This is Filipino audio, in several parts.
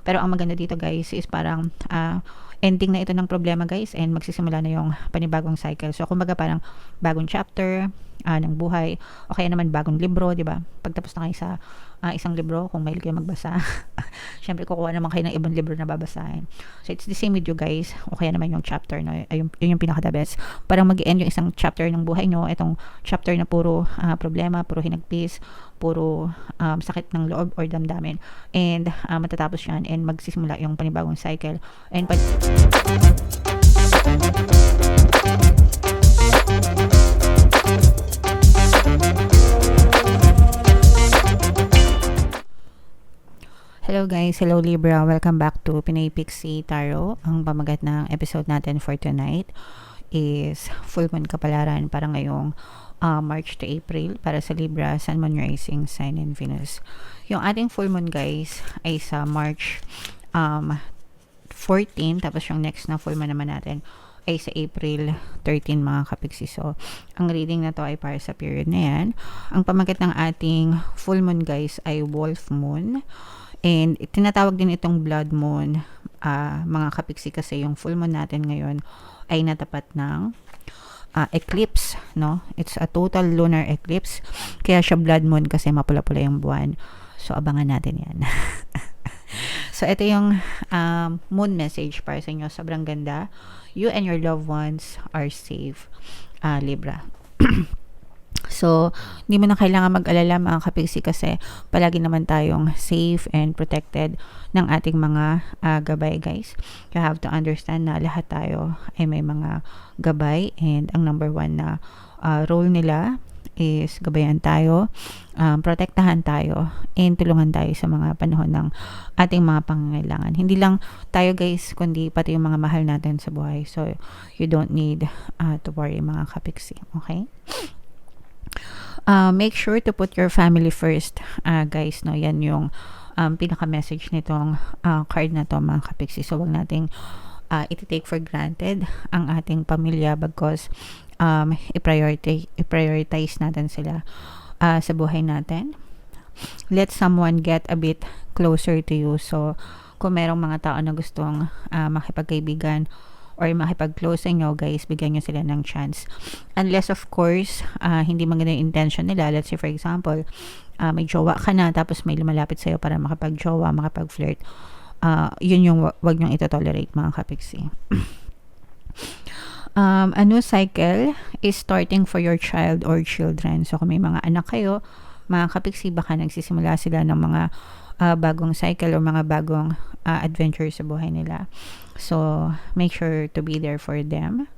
Pero ang maganda dito guys is parang ending na ito ng problema guys, and magsisimula na yung panibagong cycle. So kumbaga parang bagong chapter ng buhay, o kaya naman bagong libro, di ba? Pagtapos na kayo sa isang libro, kung mahilig kayo magbasa, syempre kukuha naman kayo ng ibang libro na babasahin. So it's the same with you guys, o kaya naman yung chapter, no? Yun yung pinaka the best. Parang mag-end yung isang chapter ng buhay nyo, itong chapter na puro problema, puro hinagpis, puro sakit ng loob or damdamin, and matatapos yan, and magsisimula yung panibagong cycle. And hello guys, hello Libra, welcome back to Pinay Pixie Tarot. Ang pamagat ng episode natin for tonight is full moon kapalaran para ngayong March to April para sa Libra, Sun, Moon, Rising, Sign, and Venus. Yung ating full moon guys ay sa March 14, tapos yung next na full moon naman natin ay sa April 13 mga kapiksi. So, ang reading na to ay para sa period na yan. Ang pamagat ng ating full moon guys ay Wolf Moon. And tinatawag din itong blood moon mga kapiksi kasi yung full moon natin ngayon ay natapat ng eclipse, no? It's a total lunar eclipse. Kaya siya blood moon kasi mapula-pula yung buwan. So, abangan natin yan. So, ito yung moon message para sa inyo. Sobrang ganda. You and your loved ones are safe, Libra. So, hindi mo na kailangan mag-alala mga kapiksi kasi palagi naman tayong safe and protected ng ating mga gabay guys. You have to understand na lahat tayo ay may mga gabay, and ang number one na role nila is gabayan tayo, protektahan tayo, and tulungan tayo sa mga panahon ng ating mga pangangailangan. Hindi lang tayo guys, kundi pati yung mga mahal natin sa buhay. So, you don't need to worry mga kapiksi. Okay? Make sure to put your family first, guys, no? Yan yung pinaka-message nitong card na to mga kapiksi. So, wag nating iti-take for granted ang ating pamilya because i-prioritize natin sila sa buhay natin. Let someone get a bit closer to you. So, kung merong mga tao na gustong makipagkaibigan or makipag-close sa inyo, guys, bigyan nyo sila ng chance. Unless, of course, hindi maganda yung intention nila. Let's say, for example, may jowa ka na, tapos may lumalapit sa'yo para makipag-jowa, makipag-flirt. Yun yung wag nyong ito-tolerate, mga kapiksi. A new cycle is starting for your child or children. So, kung may mga anak kayo, mga kapiksi, baka nagsisimula sila ng mga bagong cycle or mga bagong adventure sa buhay nila. So, make sure to be there for them.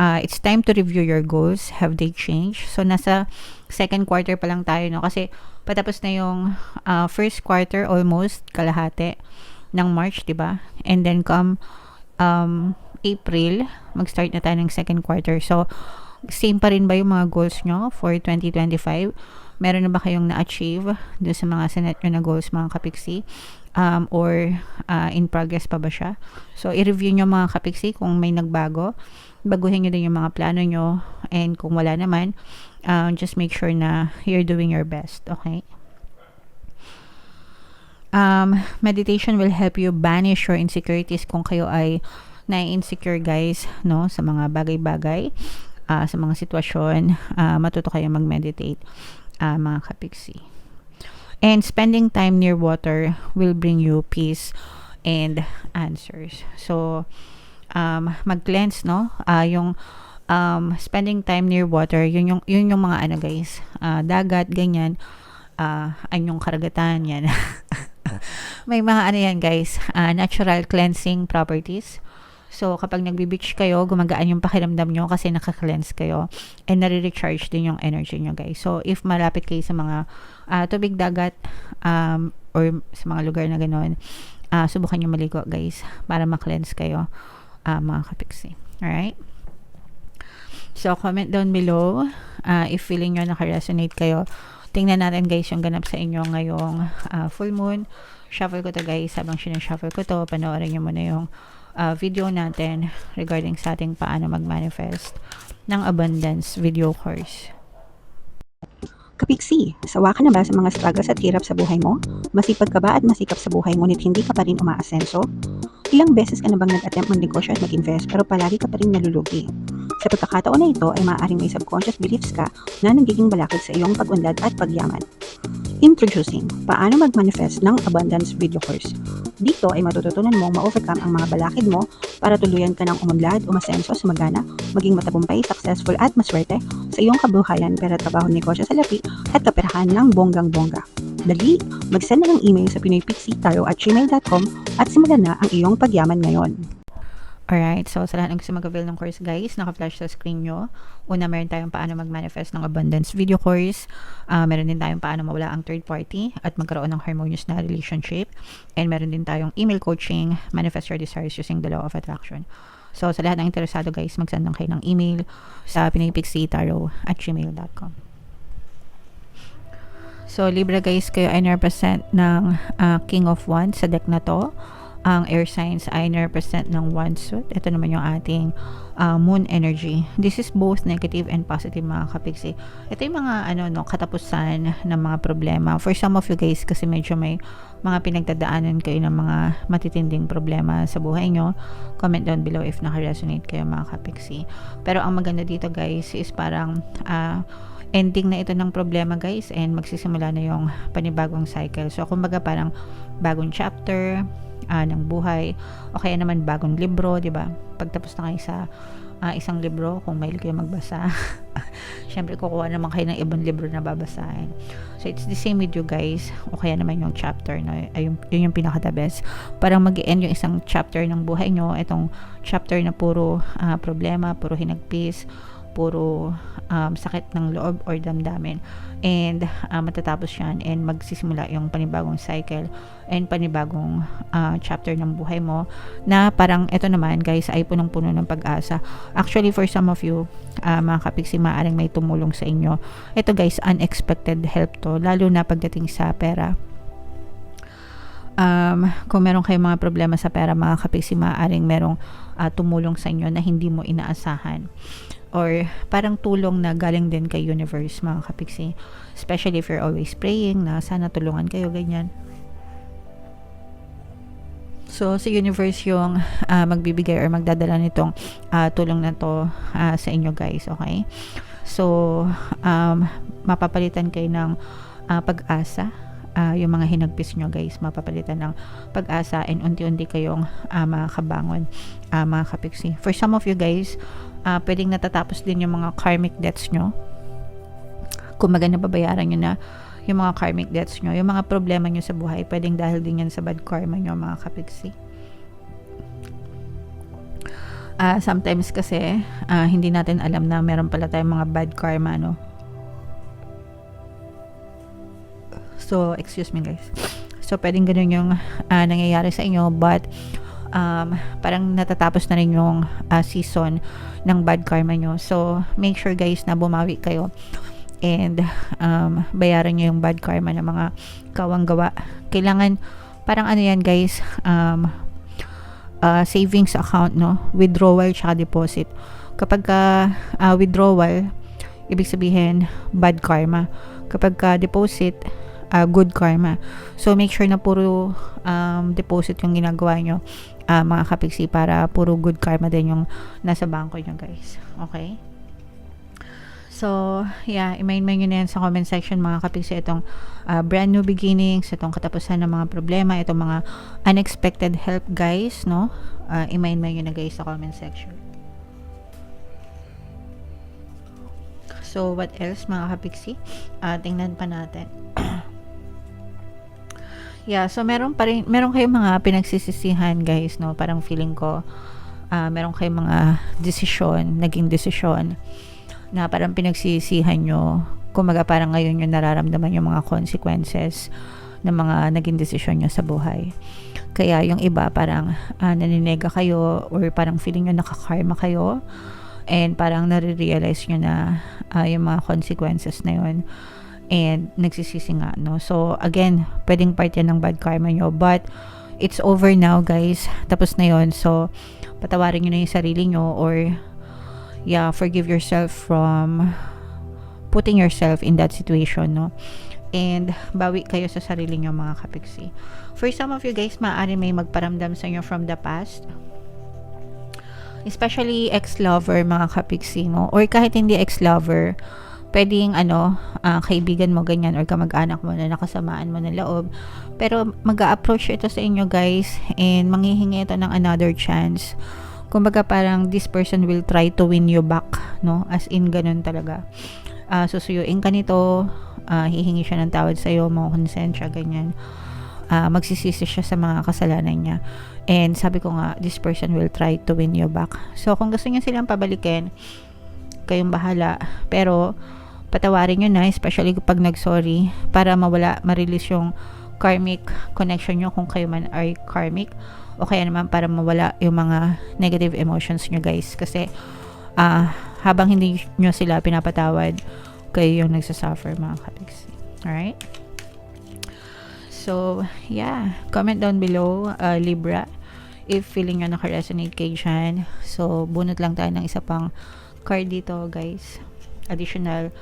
It's time to review your goals. Have they changed? So, nasa second quarter pa lang tayo, no? Kasi, patapos na yung first quarter, almost kalahati ng March, diba? And then, come April, mag-start na tayo ng second quarter. So, same pa rin ba yung mga goals nyo for 2025? Meron na ba kayong na-achieve doon sa mga sinet nyo na goals, mga kapiksi? Or in progress pa ba siya? So, i-review nyo mga kapiksi kung may nagbago. Baguhin nyo din yung mga plano nyo. And kung wala naman, just make sure na you're doing your best. Okay? Meditation will help you banish your insecurities kung kayo ay na-insecure guys, no? Sa mga bagay-bagay, sa mga sitwasyon, matuto kayo mag-meditate, mga kapiksi. And spending time near water will bring you peace and answers. So, mag-cleanse, no? Yung spending time near water, yun yung mga ano guys, dagat, ganyan, anyong karagatan, yan. May mga ano yan guys, natural cleansing properties. So, kapag nagbe-beach kayo, gumagaan yung pakiramdam nyo kasi naka-cleanse kayo and nare-recharge din yung energy nyo, guys. So, if malapit kayo sa mga tubig dagat or sa mga lugar na gano'n, subukan nyo maligo, guys, para ma-cleanse kayo, mga kapiksi. Alright? So, comment down below if feeling nyo naka-resonate kayo. Tingnan natin, guys, yung ganap sa inyo ngayong full moon. Shuffle ko to, guys. Habang sinashuffle ko to, panoorin nyo muna yung video natin regarding sa ating paano mag-manifest ng abundance video course. Kapiksi, sawa ka na ba sa mga struggles at hirap sa buhay mo? Masipag ka ba at masikap sa buhay ngunit hindi ka pa rin umaasenso? Ilang beses ka na bang nag-attempt magnegosyo at mag-invest pero palagi ka pa rin nalulugi? Sa pagkakataon na ito ay maaaring may subconscious beliefs ka na nagiging balakid sa iyong pag-unlad at pagyaman. Introducing, paano mag-manifest ng abundance video course. Dito ay matututunan mong ma-overcome ang mga balakid mo para tuluyan ka ng umunlad, umasenso, sumagana, maging matagumpay, successful at maswerte sa iyong kabuhayan, pera, trabaho, negosyo, salapi at kaperahan ng bonggang-bongga. Dali, mag-send na ng email sa pinoypixitaro@gmail.com at simulan na ang iyong pagyaman ngayon. Alright, so sa lahat ng gusto mag-avail ng course guys, naka-flash sa screen nyo. Una, meron tayong paano mag-manifest ng abundance video course. Meron din tayong paano mawala ang third party at magkaroon ng harmonious na relationship. And meron din tayong email coaching, manifest your desires using the law of attraction. So sa lahat ng interesado guys, mag-send lang kayo ng email sa pinoypixitaro@gmail.com. So Libra guys, kayo ay represent ng King of Wands sa deck na to. Ang air signs ay represent ng Wandsuit. Ito naman yung ating moon energy. This is both negative and positive mga kapiksi. Ito yung mga katapusan ng mga problema. For some of you guys kasi medyo may mga pinagdadaanan kayo ng mga matitinding problema sa buhay nyo. Comment down below if naka-resonate kayo mga kapiksi. Pero ang maganda dito guys is parang ending na ito ng problema guys and magsisimula na yung panibagong cycle. So kumbaga parang bagong chapter ng buhay o kaya naman bagong libro, di ba? Pagtapos na kayo sa isang libro, kung mahilig kayo magbasa, syempre kukuha naman kayo ng ibang libro na babasahin. So it's the same with you guys, o kaya naman yung chapter na yun yung pinaka the best. Parang mag-end yung isang chapter ng buhay nyo, itong chapter na puro problema, puro hinagpis, puro sakit ng loob or damdamin, and matatapos yan and magsisimula yung panibagong cycle and panibagong chapter ng buhay mo na parang ito naman guys ay punong-puno ng pag-asa. Actually for some of you mga kapiksi, maaaring may tumulong sa inyo. Ito guys, unexpected help to, lalo na pagdating sa pera. Kung meron kayong mga problema sa pera mga kapiksi, maaaring merong tumulong sa inyo na hindi mo inaasahan, or parang tulong na galing din kay universe mga kapiksi, especially if you're always praying na sana tulungan kayo, ganyan. So si universe yung magbibigay or magdadala nitong tulong na to sa inyo guys, okay? So mapapalitan kayo ng pag-asa. Yung mga hinagpis nyo guys, mapapalitan ng pag-asa and unti-unti kayong makakabangon mga kapiksi. For some of you guys, pwedeng natatapos din yung mga karmic debts nyo. Kung maganda babayaran nyo na yung mga karmic debts nyo, yung mga problema nyo sa buhay, pwedeng dahil din yan sa bad karma nyo mga kapiksi. Sometimes kasi hindi natin alam na meron pala tayong mga bad karma, no? So, excuse me guys. So, pwedeng ganun yung nangyayari sa inyo, but parang natatapos na rin yung season ng bad karma nyo. So, make sure guys na bumawi kayo and bayaran nyo yung bad karma ng mga kawang gawa. Kailangan, parang ano yan guys, savings account, no? Withdrawal tsaka deposit. Kapag withdrawal, ibig sabihin bad karma. Kapag deposit, good karma. So make sure na puro deposit yung ginagawa nyo mga kapiksi, para puro good karma din yung nasa bangko nyo guys, okay? So yeah, i-main nyo na yan sa comment section mga kapiksi, itong brand new beginnings, itong katapusan ng mga problema, itong mga unexpected help guys, no? I-main nyo na guys sa comment section. So what else mga kapiksi? Tingnan pa natin. Yeah, so meron kayong mga pinagsisisihan guys, no? Parang feeling ko meron kayong mga naging desisyon na parang pinagsisisihan nyo. Kumaga parang ngayon yung nararamdaman yung mga consequences ng mga naging desisyon nyo sa buhay. Kaya yung iba parang naninega kayo, or parang feeling nyo nakakarma kayo, and parang nare-realize nyo na yung mga consequences na yun, and nagsisisi nga, no? So again, pwedeng part yan ng bad karma nyo, but it's over now guys, tapos na yon. So patawarin nyo na yung sarili nyo, or yeah, forgive yourself from putting yourself in that situation, no? And bawi kayo sa sarili nyo, mga kapiksi. For some of you guys, maaari may magparamdam sa inyo from the past, especially ex-lover, mga kapiksi, no? Or kahit hindi ex-lover, pwedeng kaibigan mo ganyan, or kamag-anak mo na nakasamaan mo ng loob, pero mag-a-approach ito sa inyo, guys, and manghihingi ito ng another chance. Kumbaga parang this person will try to win you back, no? As in, ganun talaga. Susuyuin ka nito, hihingi siya ng tawad sa'yo, makonsensya, ganyan. Magsisisi siya sa mga kasalanan niya. And sabi ko nga, this person will try to win you back. So, kung gusto niya silang pabalikin, kayong bahala. Pero, patawarin nyo na, especially pag nag-sorry, para ma-release yung karmic connection nyo, kung kayo man ay karmic, o kaya naman para mawala yung mga negative emotions nyo, guys. Kasi, habang hindi nyo sila pinapatawad, kayo yung nagsasuffer, mga kapiksi. Alright? So, yeah. Comment down below, Libra, if feeling nyo naka-resonate kayo dyan. So, bunot lang tayo ng isa pang card dito, guys. Additional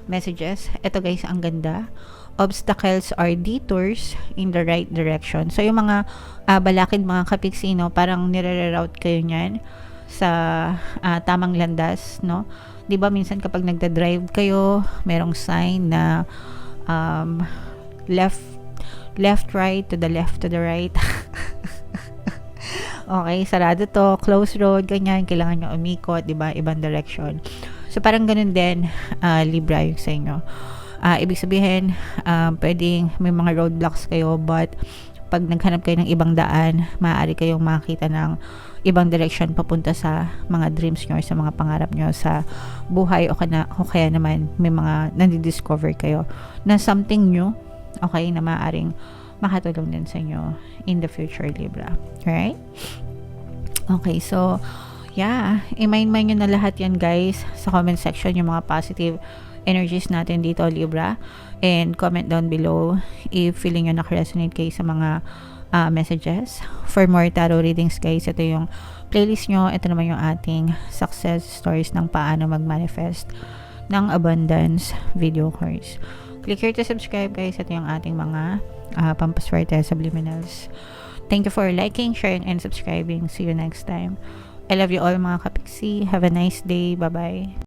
messages. Ito, guys, ang ganda. Obstacles are detours in the right direction. So, yung mga balakid, mga kapiksi, no, parang nire-reroute kayo nyan sa tamang landas, no? 'Di ba minsan kapag nagda-drive kayo, merong sign na left right, to the left, to the right. Okay, sarado to, close road, ganyan, kailangan nyo umikot, 'di ba, ibang direction. So parang ganun din, Libra, yung sa inyo. Ibig sabihin, pwedeng may mga roadblocks kayo, but pag naghanap kayo ng ibang daan, maaari kayong makita ng ibang direction papunta sa mga dreams nyo, or sa mga pangarap nyo sa buhay, o kaya naman may mga nandi-discover kayo na something new, okay, na maaaring makatulong din sa inyo in the future, Libra. Right? Okay, so yeah, i-mind nyo na lahat yan, guys, sa comment section, yung mga positive energies natin dito, Libra, and comment down below if feeling nyo naka-resonate kayo sa mga messages. For more tarot readings, guys, ito yung playlist nyo. Ito naman yung ating success stories ng paano mag-manifest ng abundance video course. Click here to subscribe, guys. Ito yung ating mga pampaswerte subliminals. Thank you for liking, sharing, and subscribing. See you next time. I love you all, mga kapiksi. Have a nice day. Bye-bye.